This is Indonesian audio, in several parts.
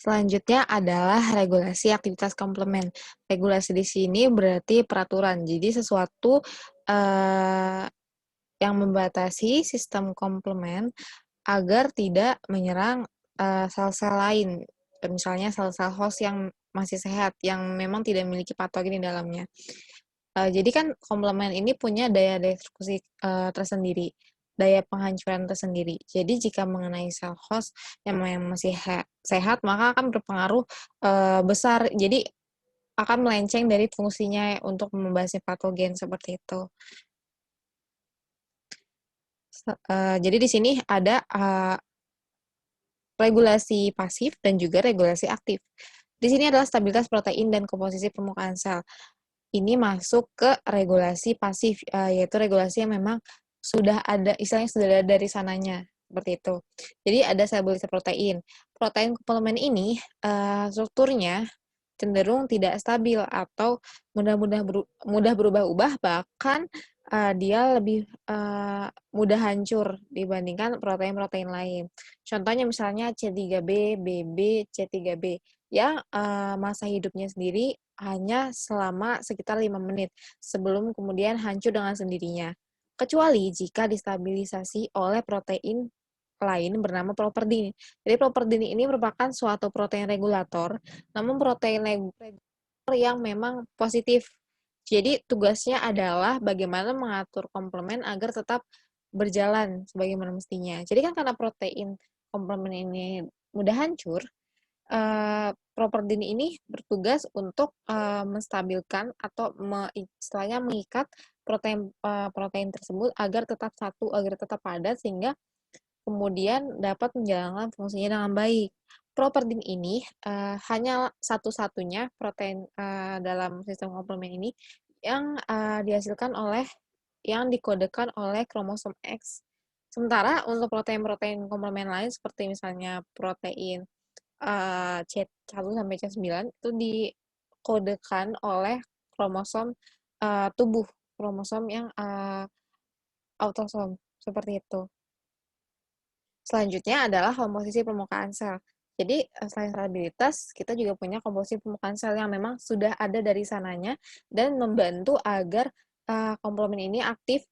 Selanjutnya adalah regulasi aktivitas komplement. Regulasi di sini berarti peraturan, jadi sesuatu, eee, yang membatasi sistem komplement agar tidak menyerang, sel-sel lain, misalnya sel-sel host yang masih sehat, yang memang tidak memiliki patogen di dalamnya. Jadi kan komplement ini punya daya destruksi, tersendiri, daya penghancuran tersendiri. Jadi jika mengenai sel host yang masih sehat, maka akan berpengaruh, besar. Jadi akan melenceng dari fungsinya untuk membasmi patogen, seperti itu. Jadi di sini ada, regulasi pasif dan juga regulasi aktif. Di sini adalah stabilitas protein dan komposisi permukaan sel. Ini masuk ke regulasi pasif, yaitu regulasi yang memang sudah ada, istilahnya sudah ada dari sananya, seperti itu. Jadi ada stabilitas protein. Protein komplement ini, strukturnya cenderung tidak stabil atau mudah berubah-ubah, bahkan, dia lebih, mudah hancur dibandingkan protein-protein lain. Contohnya misalnya C3b, BB, C3b yang, masa hidupnya sendiri hanya selama sekitar 5 menit sebelum kemudian hancur dengan sendirinya. Kecuali jika distabilisasi oleh protein lain bernama properdin. Jadi properdin ini merupakan suatu protein regulator, namun protein regulator yang memang positif. Jadi tugasnya adalah bagaimana mengatur komplement agar tetap berjalan sebagaimana mestinya. Jadi kan karena protein komplement ini mudah hancur, properdin ini bertugas untuk, menstabilkan atau istilahnya mengikat protein tersebut agar tetap satu, agar tetap padat sehingga kemudian dapat menjalankan fungsinya dengan baik. Properdin ini, hanya satu-satunya protein, dalam sistem komplement ini yang, dikodekan oleh kromosom X. Sementara untuk protein-protein komplement lain seperti misalnya protein, C1 sampai C9 itu dikodekan oleh kromosom, tubuh, kromosom yang, autosom, seperti itu. Selanjutnya adalah komposisi permukaan sel. Jadi, selain stabilitas, kita juga punya komposisi permukaan sel yang memang sudah ada dari sananya dan membantu agar, komplement ini aktif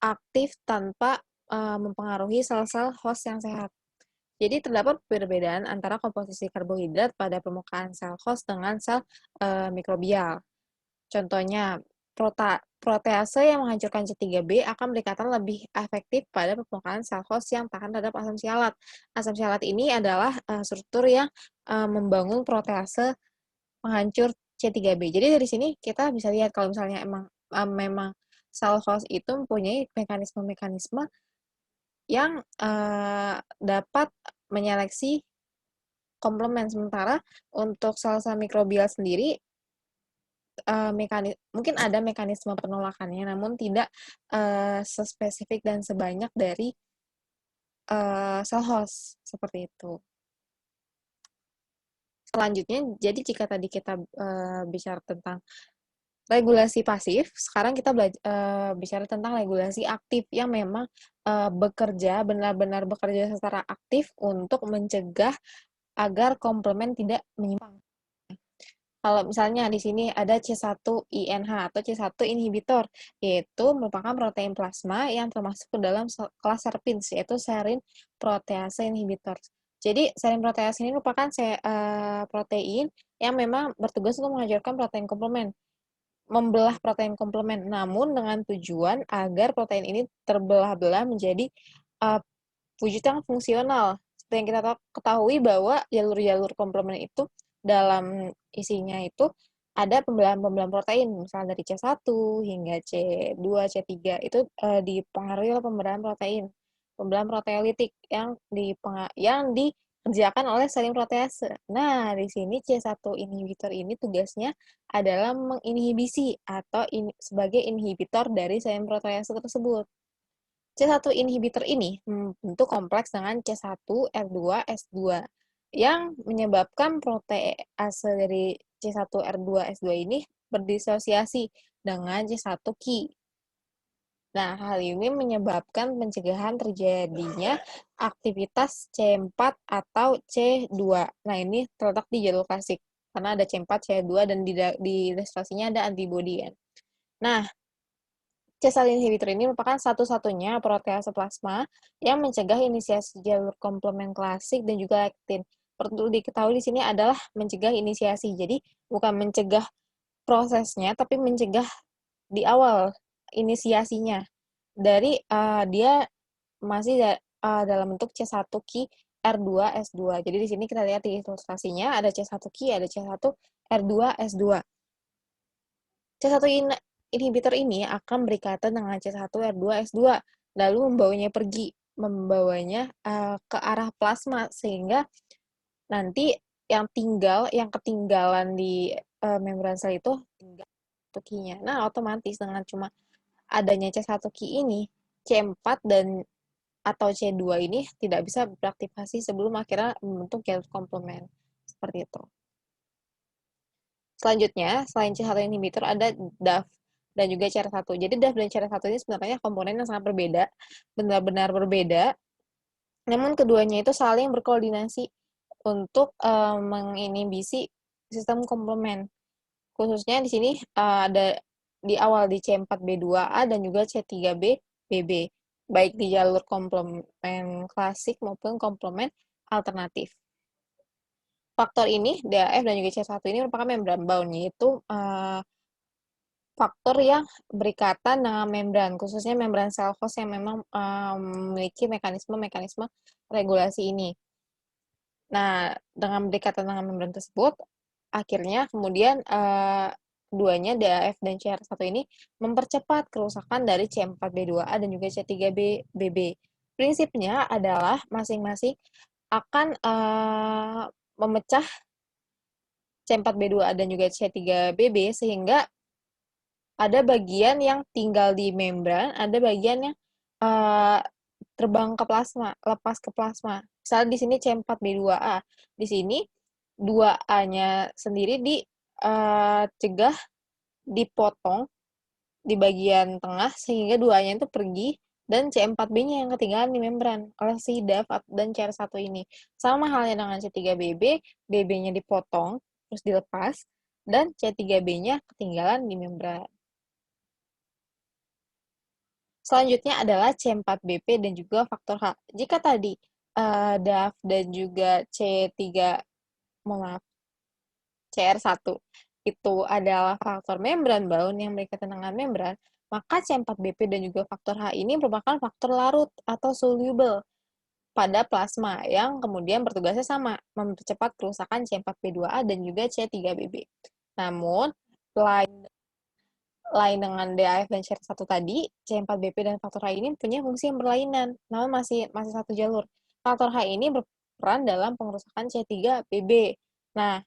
aktif tanpa, mempengaruhi sel-sel host yang sehat. Jadi terdapat perbedaan antara komposisi karbohidrat pada permukaan sel host dengan sel, mikrobial. Contohnya, protease yang menghancurkan C3b akan berdekatan lebih efektif pada permukaan sel host yang tahan terhadap asam sialat. Asam sialat ini adalah, struktur yang, membangun protease penghancur C3b. Jadi dari sini kita bisa lihat kalau misalnya memang sel host itu mempunyai mekanisme-mekanisme yang, dapat menyeleksi komplement. Sementara untuk sel-sel mikrobial sendiri, mungkin ada mekanisme penolakannya, namun tidak, sespesifik dan sebanyak dari, sel host, seperti itu. Selanjutnya, jadi jika tadi kita, bicara tentang regulasi pasif, sekarang kita bicara tentang regulasi aktif yang memang, benar-benar bekerja secara aktif untuk mencegah agar komplement tidak menyimpang. Kalau misalnya di sini ada C1INH atau C1 inhibitor, yaitu merupakan protein plasma yang termasuk ke dalam kelas serpins, yaitu serine protease inhibitor. Jadi serine protease ini merupakan protein yang memang bertugas untuk menghancurkan protein komplement, membelah protein komplement, namun dengan tujuan agar protein ini terbelah-belah menjadi, eee, wujud yang fungsional. Seperti yang kita ketahui bahwa jalur-jalur komplement itu dalam isinya itu ada pembelahan-pembelahan protein, misalnya dari C1 hingga C2, C3 itu, dipengaruhi oleh pembelahan protein, pembelahan proteolitik yang dikerjakan oleh serine protease. Nah, di sini C1 inhibitor ini tugasnya adalah menginhibisi atau sebagai inhibitor dari serine protease tersebut. C1 inhibitor ini membentuk kompleks dengan C1, R2, S2 yang menyebabkan protease dari C1, R2, S2 ini berdisosiasi dengan C1 Ki. Nah, hal ini menyebabkan pencegahan terjadinya aktivitas C4 atau C2. Nah, ini terletak di jalur klasik, karena ada C4, C2, dan di ilustrasinya ada antibodi kan. Nah, C-cell inhibitor ini merupakan satu-satunya protease plasma yang mencegah inisiasi jalur komplement klasik dan juga lektin. Perlu diketahui di sini adalah mencegah inisiasi. Jadi, bukan mencegah prosesnya, tapi mencegah di awal inisiasinya. Dari dia masih dalam bentuk C1Ki R2S2. Jadi di sini kita lihat di ilustrasinya ada C1Ki, ada C1R2S2. C1 inhibitor ini akan berikatan dengan C1R2S2, lalu membawanya ke arah plasma, sehingga nanti yang ketinggalan di membran sel itu tinggal Ki-nya. Nah, otomatis dengan cuma adanya C1Ki ini, C4 dan atau C2 ini tidak bisa beraktivasi sebelum akhirnya membentuk jalur komplement. Seperti itu. Selanjutnya, selain C1 inhibitor ada DAF dan juga CR1. Jadi DAF dan CR1 ini sebenarnya komponen yang sangat berbeda, benar-benar berbeda, namun keduanya itu saling berkoordinasi untuk menginhibisi sistem komplement. Khususnya di sini ada di awal di C4B2A dan juga C3BB, baik di jalur komplement klasik maupun komplement alternatif. Faktor ini, DAF dan juga C1 ini merupakan membran bound, yaitu faktor yang berikatan dengan membran, khususnya membran sel host yang memang memiliki mekanisme regulasi ini. Nah, dengan berikatan dengan membran tersebut, akhirnya kemudian keduanya DAF dan CR1 ini mempercepat kerusakan dari C4B2A dan juga C3BB. Prinsipnya adalah masing-masing akan memecah C4B2A dan juga C3BB sehingga ada bagian yang tinggal di membran, ada bagian yang terbang ke plasma, lepas ke plasma. Misalnya di sini C4B2A, di sini 2A-nya sendiri dicegah dipotong di bagian tengah sehingga 2A-nya itu pergi dan C4B-nya yang ketinggalan di membran oleh si DAF dan CR1 ini. Sama halnya dengan C3BB, BB-nya dipotong terus dilepas dan C3B-nya ketinggalan di membran. Selanjutnya adalah C4BP dan juga faktor H. Jika tadi DAF dan juga CR1 itu adalah faktor membran bound yang berkaitan dengan membran, maka C4BP dan juga faktor H ini merupakan faktor larut atau soluble pada plasma yang kemudian bertugasnya sama, mempercepat kerusakan C4B2A dan juga C3BB. Namun, lain dengan DAF dan CR1 tadi, C4BP dan faktor H ini punya fungsi yang berlainan, namun masih satu jalur. Faktor H ini berperan dalam pengerusakan C3BB. Nah,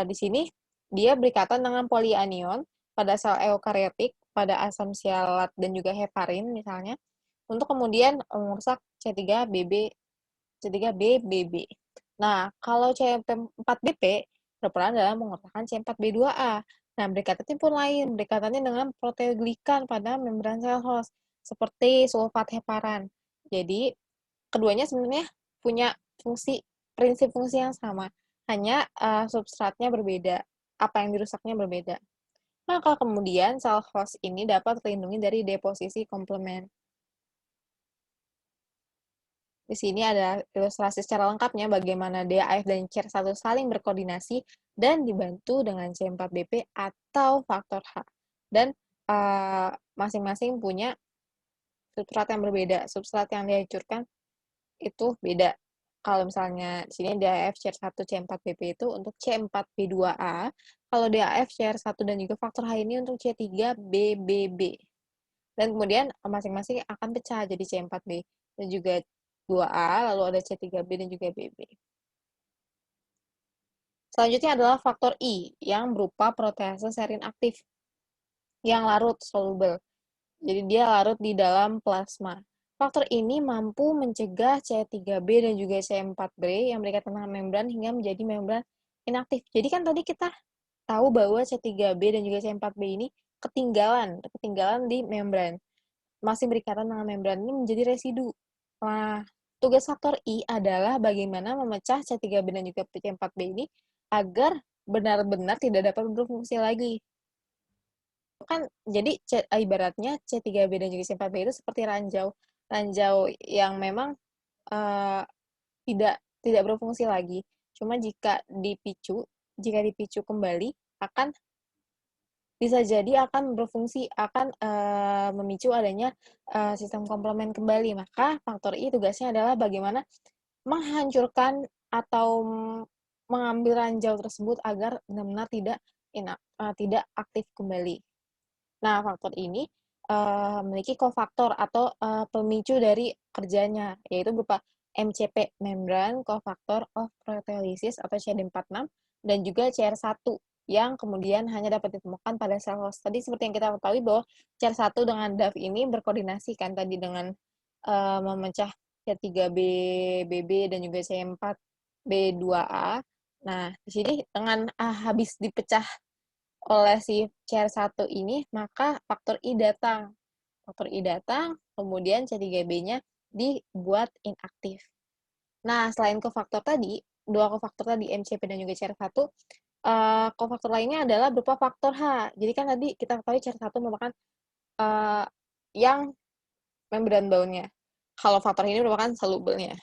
di sini dia berikatan dengan polianion pada sel eukariotik, pada asam sialat dan juga heparin misalnya, untuk kemudian merusak C3BBB. Nah, kalau C4BP berperan dalam mengotakkan C4B2A. Nah, berikatannya pun lain, berikatannya dengan proteoglikan pada membran sel host, seperti sulfat heparan. Jadi, keduanya sebenarnya punya prinsip fungsi yang sama, hanya substratnya berbeda, apa yang dirusaknya berbeda. Maka kemudian sel host ini dapat terlindungi dari deposisi komplement. Di sini ada ilustrasi secara lengkapnya bagaimana DAF dan CR1 saling berkoordinasi dan dibantu dengan C4BP atau faktor H. Dan masing-masing punya substrat yang berbeda. Substrat yang dihancurkan itu beda. Kalau misalnya di sini DAF CR1 C4BP itu untuk C4B2A, kalau DAF CR1 dan juga faktor H ini untuk C3BBB. Dan kemudian masing-masing akan pecah jadi C4B dan juga 2A, lalu ada C3B dan juga BB. Selanjutnya adalah faktor I, yang berupa protease serin aktif, yang larut soluble. Jadi dia larut di dalam plasma. Faktor ini mampu mencegah C3B dan juga C4B yang berkaitan dengan membran hingga menjadi membran inaktif. Jadi kan tadi kita tahu bahwa C3B dan juga C4B ini ketinggalan di membran. masih berikatan dengan membran ini menjadi residu. Nah, tugas faktor I adalah bagaimana memecah C3B dan juga C4B ini agar benar-benar tidak dapat berfungsi lagi. Kan jadi ibaratnya C3B dan juga C4B itu seperti ranjau. Ranjau yang memang uh, tidak berfungsi lagi. Cuma jika dipicu kembali akan bisa jadi akan berfungsi, akan memicu adanya sistem komplement kembali. Maka faktor I tugasnya adalah bagaimana menghancurkan atau mengambil ranjau tersebut agar benar-benar tidak aktif kembali. Nah, faktor ini memiliki kofaktor atau pemicu dari kerjanya, yaitu berupa MCP, membran cofactor of proteolysis atau CD46, dan juga CR1 yang kemudian hanya dapat ditemukan pada sel host. Tadi seperti yang kita ketahui bahwa CR1 dengan DAF ini berkoordinasi kan tadi dengan memecah C3B, BB, dan juga C4B2A. Nah, di sini dengan habis dipecah oleh si CR1 ini, maka faktor I datang. Faktor I datang, kemudian C3B-nya dibuat inaktif. Nah, selain kofaktor tadi, dua kofaktor tadi, MCP dan juga CR1, kofaktor lainnya adalah berupa faktor H. Jadi kan tadi kita ketahui CR1 merupakan yang membran bound-nya. Kalau faktor ini merupakan soluble-nya.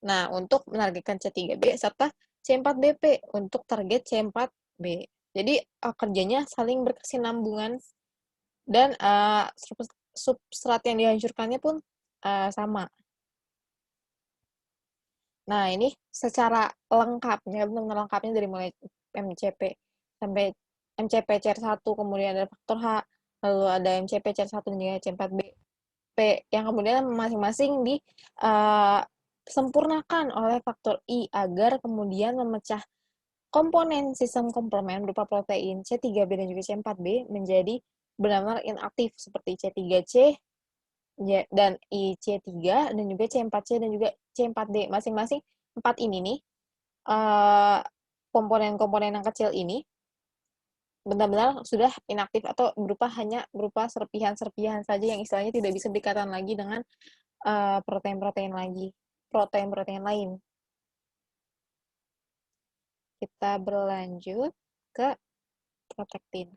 Nah, untuk menargetkan C3B serta C4BP untuk target C4B. Jadi kerjanya saling berkesinambungan dan substrat yang dihancurkannya pun sama. Nah, ini secara lengkapnya, benar-benar lengkapnya dari mulai MCP sampai MCP CR1, kemudian ada faktor H, lalu ada MCP CR1 dan juga C4B yang kemudian masing-masing disempurnakan oleh faktor I agar kemudian memecah komponen sistem komplement berupa protein C3B dan juga C4B menjadi benar-benar inaktif seperti C3C dan IC3 dan juga C4C dan juga C4D. Masing-masing 4 ini nih, komponen-komponen yang kecil ini benar-benar sudah inaktif atau hanya berupa serpihan-serpihan saja yang istilahnya tidak bisa berikatan lagi dengan protein-protein lain. Kita berlanjut ke protectin.